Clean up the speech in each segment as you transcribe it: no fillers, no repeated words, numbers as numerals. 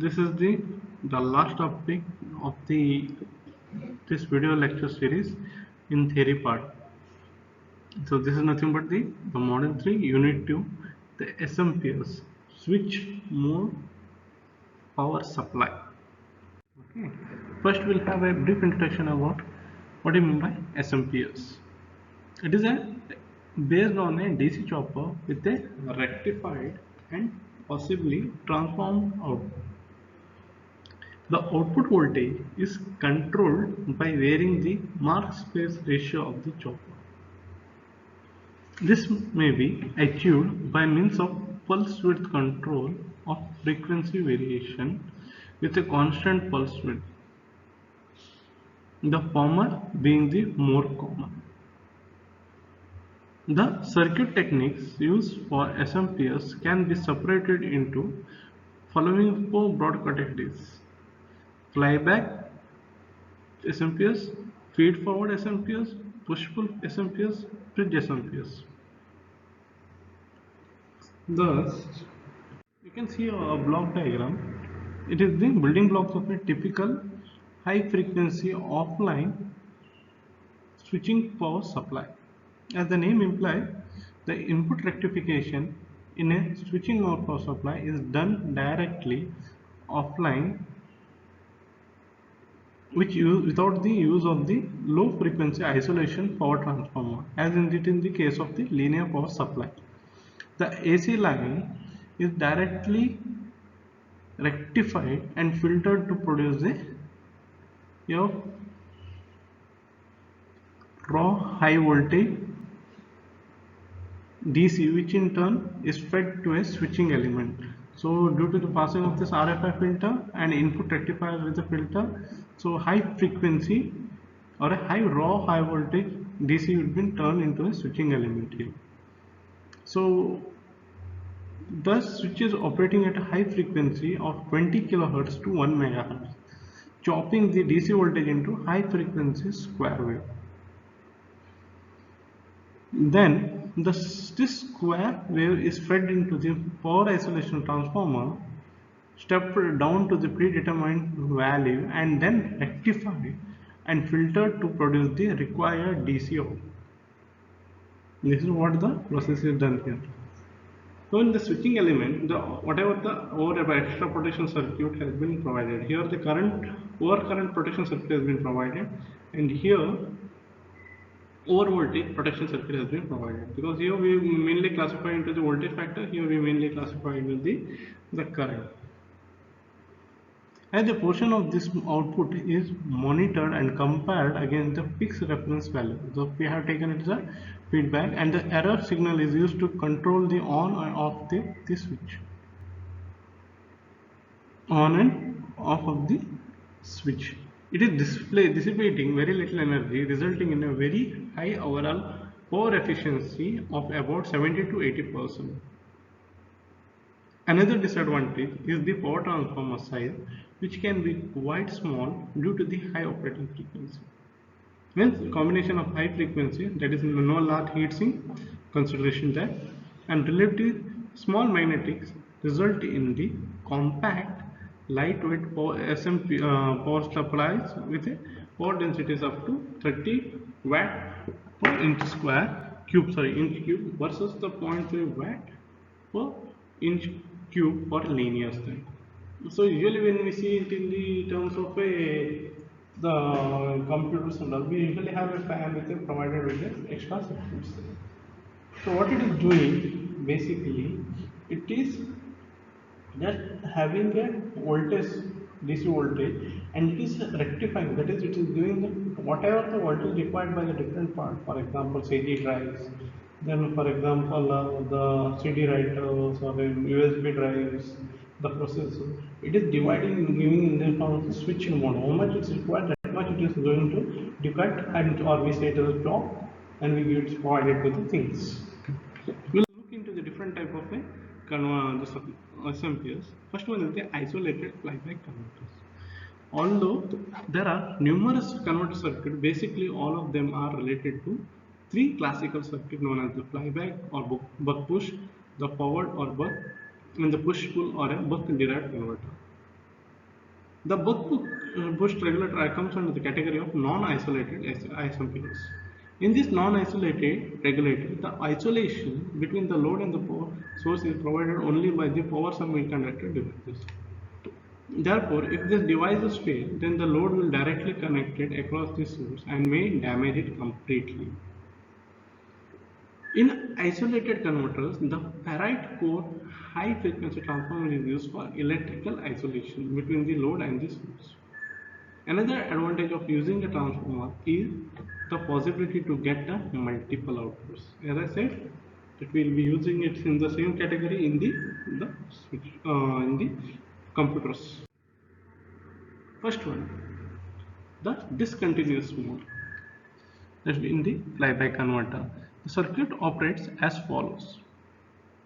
this is the last topic of this video lecture series in theory part. So this is nothing but the model 3 unit 2, the SMPS, switch mode power supply. Okay. First we'll have a brief introduction about what do you mean by SMPS. It is based on a DC chopper with a rectified and possibly transformed output. The output voltage is controlled by varying the mark-space ratio of the chopper. This may be achieved by means of pulse width control of frequency variation with a constant pulse width, the former being the more common. The circuit techniques used for SMPS can be separated into following four broad categories: flyback SMPS, feed forward SMPS, push pull SMPS, bridge SMPS. Thus, you can see a block diagram. It is the building blocks of a typical high frequency offline switching power supply. As the name implies, the input rectification in a switching mode power supply is done directly offline, without the use of the low frequency isolation power transformer, as in the case of the linear power supply. The AC line is directly rectified and filtered to produce your raw high voltage DC, which in turn is fed to a switching element. So due to the passing of this RFI filter and input rectifier with the filter, so high frequency or a high voltage DC would be turned into a switching element here. So thus switch is operating at a high frequency of 20 kHz to 1 MHz, chopping the DC voltage into high frequency square wave. Then this square wave is fed into the power isolation transformer, stepped down to the predetermined value, and then rectified and filtered to produce the required DC output. This is what the process is done here. So in the switching element, whatever the extra protection circuit has been provided. Here the overcurrent protection circuit has been provided, and here over voltage protection circuit has been provided, because here we mainly classify into the voltage factor, here we mainly classify into the current. As a portion of this output is monitored and compared against the fixed reference value. So we have taken it as a feedback, and the error signal is used to control the on and off the switch. On and off of the switch. It is dissipating very little energy, resulting in a very high overall power efficiency of about 70 to 80%. Another disadvantage is the power transformer size, which can be quite small due to the high operating frequency. Hence, combination of high frequency, that is no large heatsink consideration there, and relatively small magnetics result in the compact, lightweight power supplies with a power densities up to 30 watt per inch cube versus the 0.5 watt per inch cube for linear style. So usually when we see it in the terms of the computers and all, we usually have a fan with it provided with the extra circuits. So what it is doing basically, it is just having a voltage, DC voltage, and it is rectifying, that is, it is doing whatever the voltage required by the different part. For example, CD drives, then for example the CD writers or USB drives, the processor. It is dividing, giving in the form of switching mode. How much it is required, that much it is going to divide, and or we say it as a clock, and we give it provided with the things. We'll look into the different type of SMPS. First one is the isolated flyback converters. Although there are numerous converter circuits, basically all of them are related to three classical circuits known as the flyback or buck-push, the forward or buck, and the push-pull or a buck-derived converter. The boost regulator comes under the category of non-isolated ISMPs. In this non-isolated regulator, the isolation between the load and the power source is provided only by the power semiconductor devices. Therefore, if this device is failed, then the load will directly connect it across the source and may damage it completely. In isolated converters, the ferrite core high frequency transformer is used for electrical isolation between the load and the source. Another advantage of using a transformer is the possibility to get the multiple outputs. As I said, that we will be using it in the same category in the switch in the computers. First one, the discontinuous mode. That is in the flyback converter. The circuit operates as follows.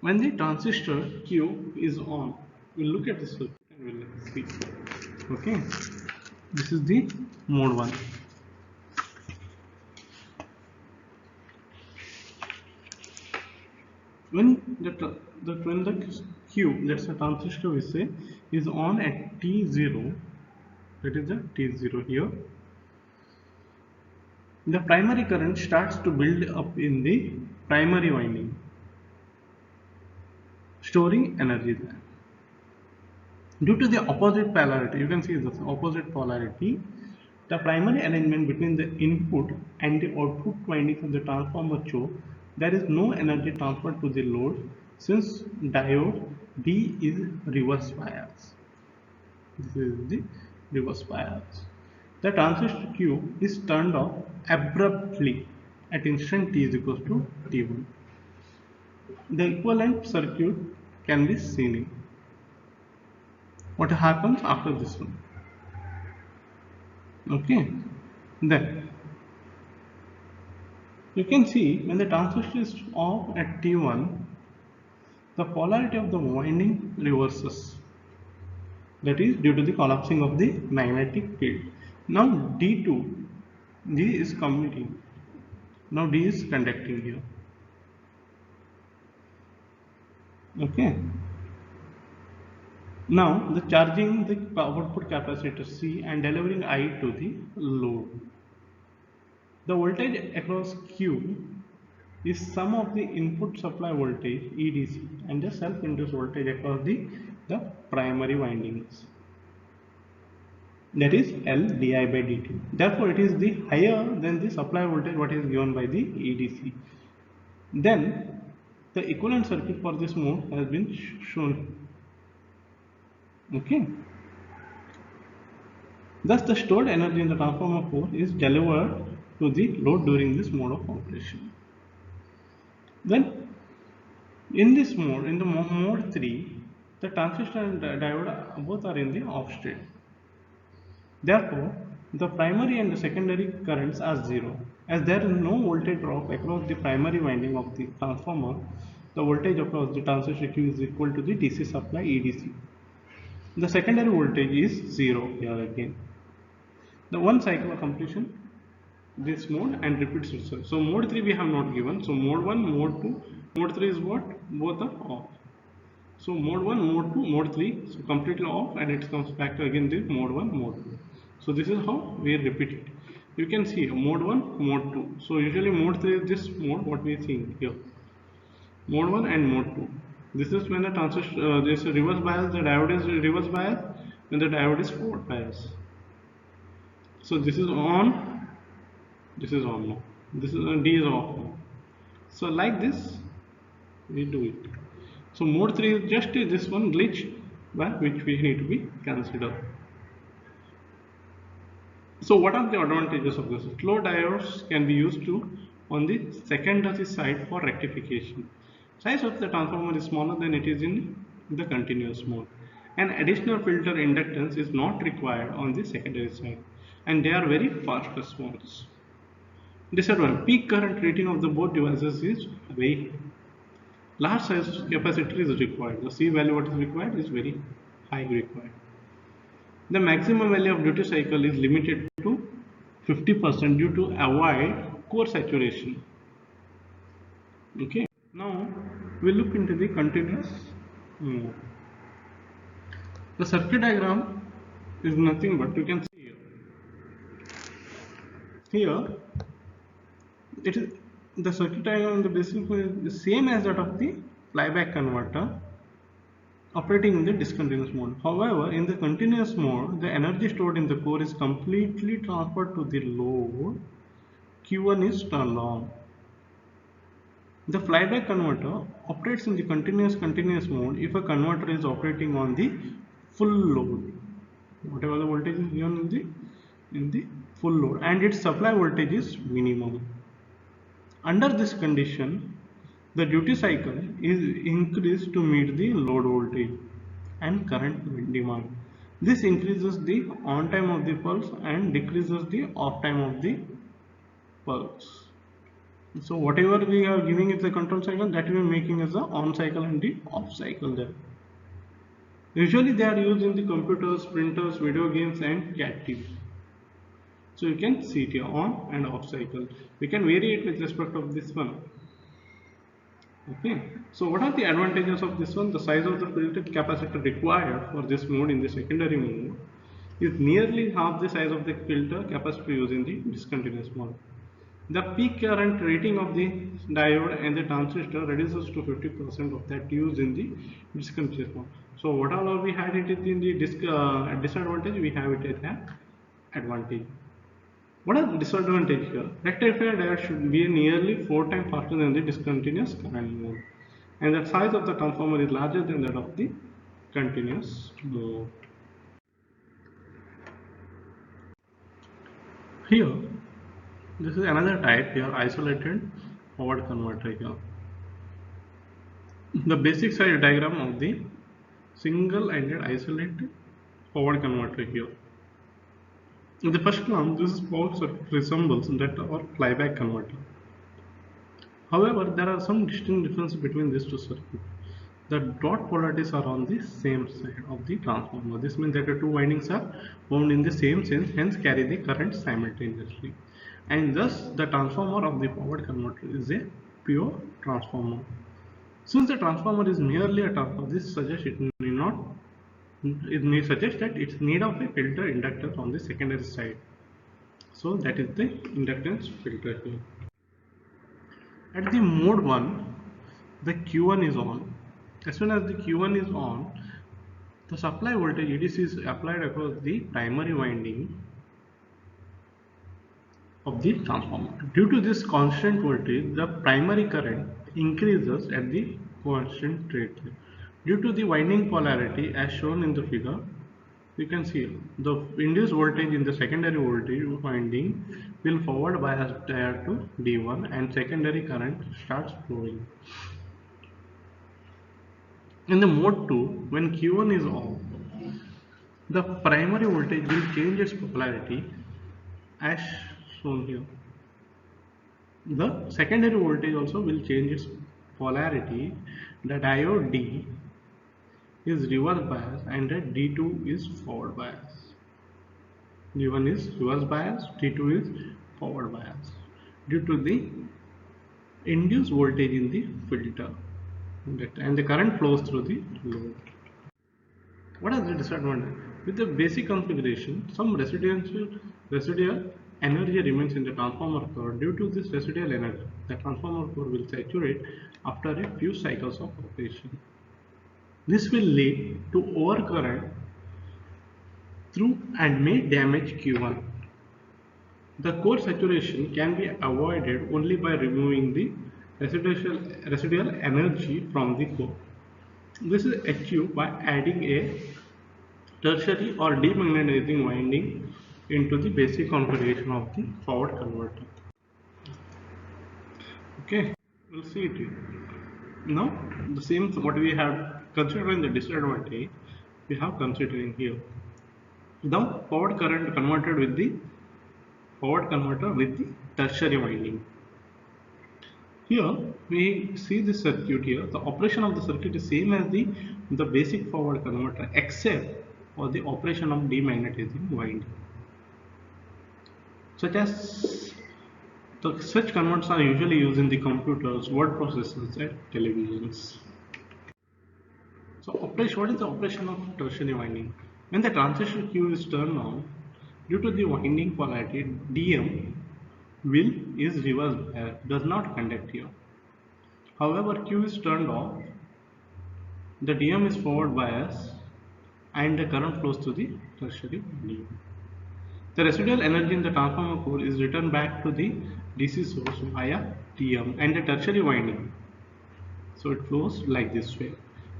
When the transistor Q is on, we'll look at the circuit and we'll see. Okay, this is the mode 1. When the Q, that's the transistor we say, is on at T0, that is the T0 here, the primary current starts to build up in the primary winding, storing energy there. Due to the opposite polarity, you can see this opposite polarity, the primary arrangement between the input and the output windings of the transformer show there is no energy transferred to the load since diode D is reverse bias. This is the reverse bias. The transistor Q is turned off abruptly at instant T is equals to T1. The equivalent circuit can be seen in. What happens after this one? Okay, then you can see when the transistor is off at T1, the polarity of the winding reverses. That is due to the collapsing of the magnetic field. Now D2, D is commuting. Now D is conducting here. Okay. Now the charging the output capacitor C and delivering I to the load. The voltage across Q is sum of the input supply voltage EDC and the self-induced voltage across the primary windings. That is L di by dt. Therefore, it is the higher than the supply voltage what is given by the EDC. Then the equivalent circuit for this mode has been shown. Okay. Thus, the stored energy in the transformer core is delivered to the load during this mode of operation. Then, in this mode, in the mode 3, the transistor and diode both are in the off state. Therefore, the primary and the secondary currents are zero. As there is no voltage drop across the primary winding of the transformer, the voltage across the transistor Q is equal to the DC supply EDC. The secondary voltage is zero here again. The one cycle of completion, this mode and repeats itself. So mode 3 we have not given. So mode 1, mode 2, mode 3 is what? Both are off. So mode 1, mode 2, mode 3, so completely off and it comes back to again the mode 1, mode 2. So this is how we repeat it. You can see mode 1, mode 2. So usually mode 3 is this mode what we are seeing here. Mode 1 and mode 2. This is when the transistor, this is reverse bias, the diode is reverse bias, when the diode is forward bias. So this is on, this is on now. This is D is off now. So like this, we do it. So mode 3 is just this one glitch which we need to be considered. So what are the advantages of this? Flow diodes can be used on the secondary side for rectification. Size of the transformer is smaller than it is in the continuous mode. An additional filter inductance is not required on the secondary side and they are very fast response. Disadvantage: peak current rating of the both devices is very large size capacitor is required. The C value what is required is very high required. The maximum value of duty cycle is limited to 50% due to avoid core saturation. Okay. Now we look into the continuous mode. The circuit diagram is nothing but, you can see here it is the circuit diagram on the basic is the same as that of the flyback converter operating in the discontinuous mode. However, in the continuous mode, the energy stored in the core is completely transferred to the load. Q1 is turned on. The flyback converter operates in the continuous mode if a converter is operating on the full load. Whatever the voltage is given in the full load, and its supply voltage is minimum. Under this condition, the duty cycle is increased to meet the load voltage and current demand. This increases the on time of the pulse and decreases the off time of the pulse. So whatever we are giving is the control cycle, that we are making as the on cycle and the off cycle there. Usually they are used in the computers, printers, video games and cat TV. So you can see it here on and off cycle. We can vary it with respect of this one. Okay. So what are the advantages of this one? The size of the filter capacitor required for this mode in the secondary mode is nearly half the size of the filter capacitor used in the discontinuous mode. The peak current rating of the diode and the transistor reduces to 50% of that used in the discontinuous mode. So what all we had it in the disadvantage, we have it as an advantage. What are the disadvantage here? Rectifier diode should be nearly 4 times faster than the discontinuous current mode, and the size of the transformer is larger than that of the continuous mode. Here, this is another type here, isolated forward converter here. The basic side diagram of the single-ended isolated forward converter here. In the first one, this power circuit resembles that of flyback converter. However, there are some distinct differences between these two circuits. The dot polarities are on the same side of the transformer. This means that the two windings are wound in the same sense, hence carry the current simultaneously. And thus, the transformer of the forward converter is a pure transformer. Since the transformer is merely a transformer, this suggests it may suggest that it's need of a filter inductor on the secondary side. So that is the inductance filter here. At the mode 1, the Q1 is on. As soon as the Q1 is on, the supply voltage EDC is applied across the primary winding of the transformer. Due to this constant voltage, the primary current increases at the constant rate. Due to the winding polarity as shown in the figure, you can see the induced voltage in the secondary voltage winding will forward bias diode to D1 and secondary current starts flowing. In the mode 2, when Q1 is off, the primary voltage will change its polarity as shown here. The secondary voltage also will change its polarity. The diode D is reverse bias and the D2 is forward bias. D1 is reverse bias, D2 is forward bias due to the induced voltage in the filter, and the current flows through the load. What is the disadvantage? With the basic configuration, some residual energy remains in the transformer core. Due to this residual energy, the transformer core will saturate after a few cycles of operation. This will lead to overcurrent through and may damage Q1. The core saturation can be avoided only by removing the residual energy from the core. This is achieved by adding a tertiary or demagnetizing winding into the basic configuration of the forward converter. Okay, we'll see it here. Now, the same what we have considering the disadvantage, we have considering here. The forward current converted with the forward converter with the tertiary winding. Here we see the circuit here. The operation of the circuit is same as the basic forward converter except for the operation of demagnetizing winding. Such converters are usually used in the computers, word processors, and televisions. So what is the operation of tertiary winding? When the transistor Q is turned on, due to the winding polarity, DM will is reverse bias, does not conduct here. However, Q is turned off, the DM is forward bias and the current flows to the tertiary winding. The residual energy in the transformer core is returned back to the DC source via DM and the tertiary winding. So it flows like this way.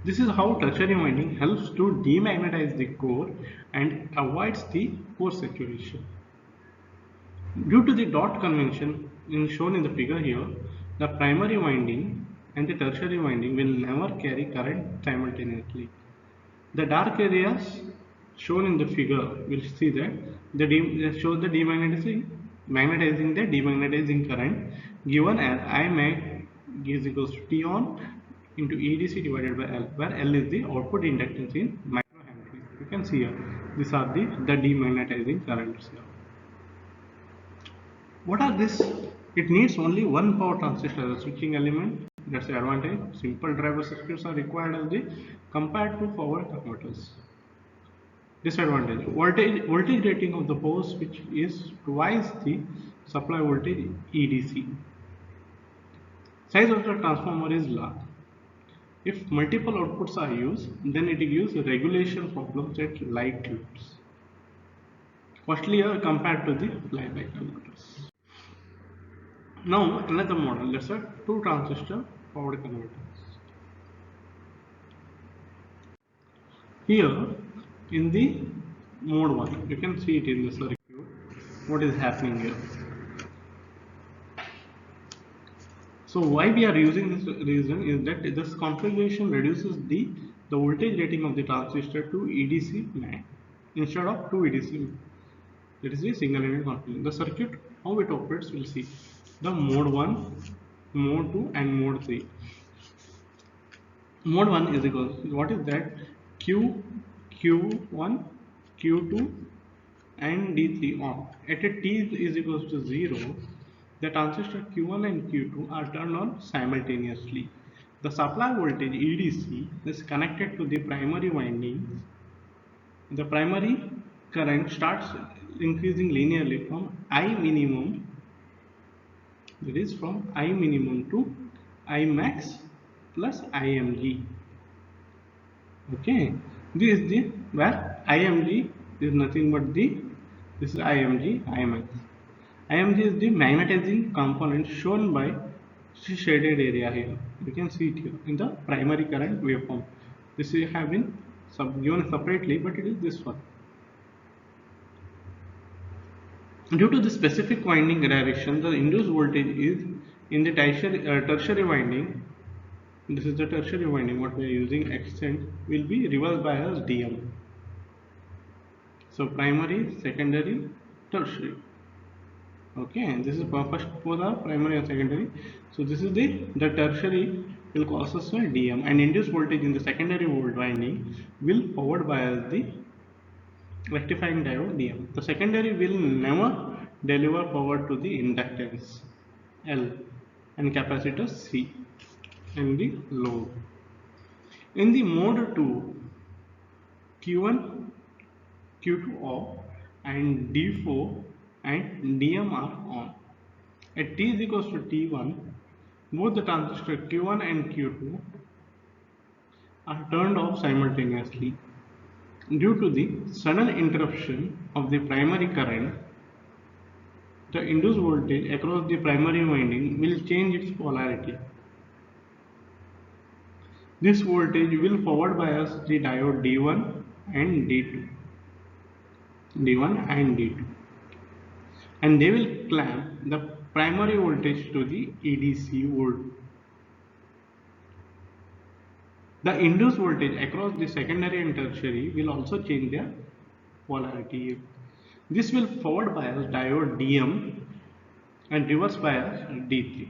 This is how tertiary winding helps to demagnetize the core and avoids the core saturation. Due to the dot convention shown in the figure here, the primary winding and the tertiary winding will never carry current simultaneously. The dark areas shown in the figure will see that they show the magnetizing the demagnetizing current given as I mag is equals to T on into EDC divided by L, where L is the output inductance in microhenries. You can see here these are the demagnetizing currents here. What are this? It needs only one power transistor as a switching element. That's the advantage. Simple driver circuits are required as the compared to power converters. Disadvantage: voltage rating of the power switch is twice the supply voltage EDC. Size of the transformer is large. If multiple outputs are used, then it gives regulation problems at light loads. Costlier compared to the flyback converters. Now another model, let's say 2 transistor power converters. Here in the mode 1, you can see it in the circuit what is happening here. So why we are using this reason is that this configuration reduces the voltage rating of the transistor to EDC max instead of 2 EDC. That is the single element configuration. The circuit how it operates we'll see. The mode 1, mode 2 and mode 3. Mode 1 is equal to what is that Q, Q1, Q2 and D3 on. At a T is equals to 0, the transistor Q1 and Q2 are turned on simultaneously. The supply voltage EDC is connected to the primary windings. The primary current starts increasing linearly from I minimum, that is from I minimum to I max plus IMG. Okay, this is the where IMG is nothing but this is IMG, IMX. IMG is the magnetizing component shown by shaded area here. You can see it here in the primary current waveform. This is have been given separately, but it is this one. Due to the specific winding direction, the induced voltage is in the tertiary winding. This is the tertiary winding. What we are using extent will be reverse bias DM. So primary, secondary, tertiary. Okay, and this is first for the primary and secondary. So this is the tertiary will cause us a DM, and induced voltage in the secondary winding will forward bias the rectifying diode DM. The secondary will never deliver power to the inductance L and capacitor C and the load. In the mode 2, Q1, Q2 off and D4 and DM are on. At T is equals to T1, both the transistor Q1 and Q2 are turned off simultaneously. Due to the sudden interruption of the primary current, the induced voltage across the primary winding will change its polarity. This voltage will forward bias the diode D1 and D2. D1 and D2. And they will clamp the primary voltage to the EDC volt. The induced voltage across the secondary and tertiary will also change their polarity. This will forward bias diode DM and reverse bias D3.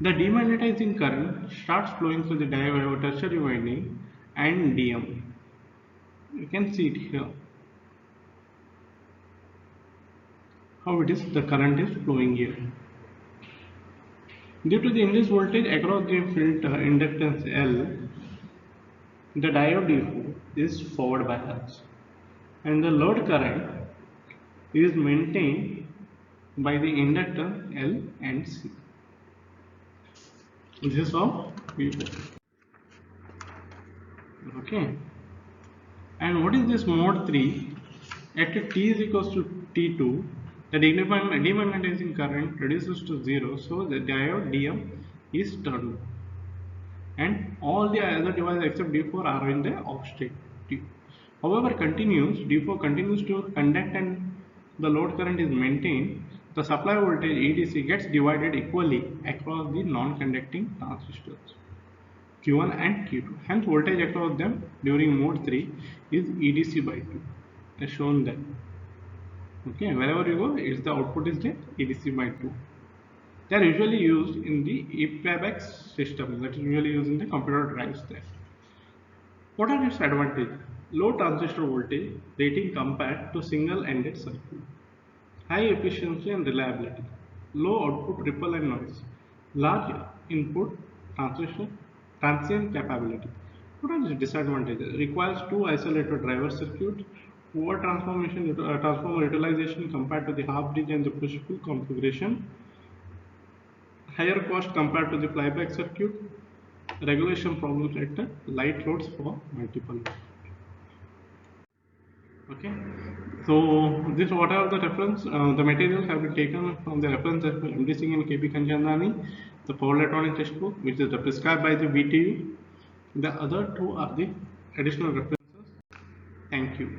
The demagnetizing current starts flowing through the diode tertiary winding and DM. You can see it here. How it is, the current is flowing here. Due to the induced voltage across the filter inductance L, the diode D4 is forward biased and the load current is maintained by the inductor L and C. This is for V4. Okay. And what is this mode 3? At t is equals to T2, the demagnetizing current reduces to 0, so the diode DM is turned on. And all the other devices except D4 are in the off state. However, D4 continues to conduct and the load current is maintained. The supply voltage EDC gets divided equally across the non-conducting transistors Q1 and Q2. Hence, voltage across them during mode 3 is EDC by 2, as shown there. Okay, wherever you go, the output is the EDC by 2. They are usually used in the EPABX system, that is usually used in the computer drives there. What are its advantages? Low transistor voltage rating compared to single-ended circuit. High efficiency and reliability. Low output ripple and noise. Large input transient capability. What are the disadvantages? Requires two isolated driver circuits. Poor transformer utilization compared to the half bridge and the push-pull configuration. Higher cost compared to the flyback circuit. Regulation problems at the light loads for multiple. Okay, so this what are the reference? The materials have been taken from the reference of MD Singh and KP Kanchandani, the power electronics textbook, which is prescribed by the VTU. The other two are the additional references. Thank you.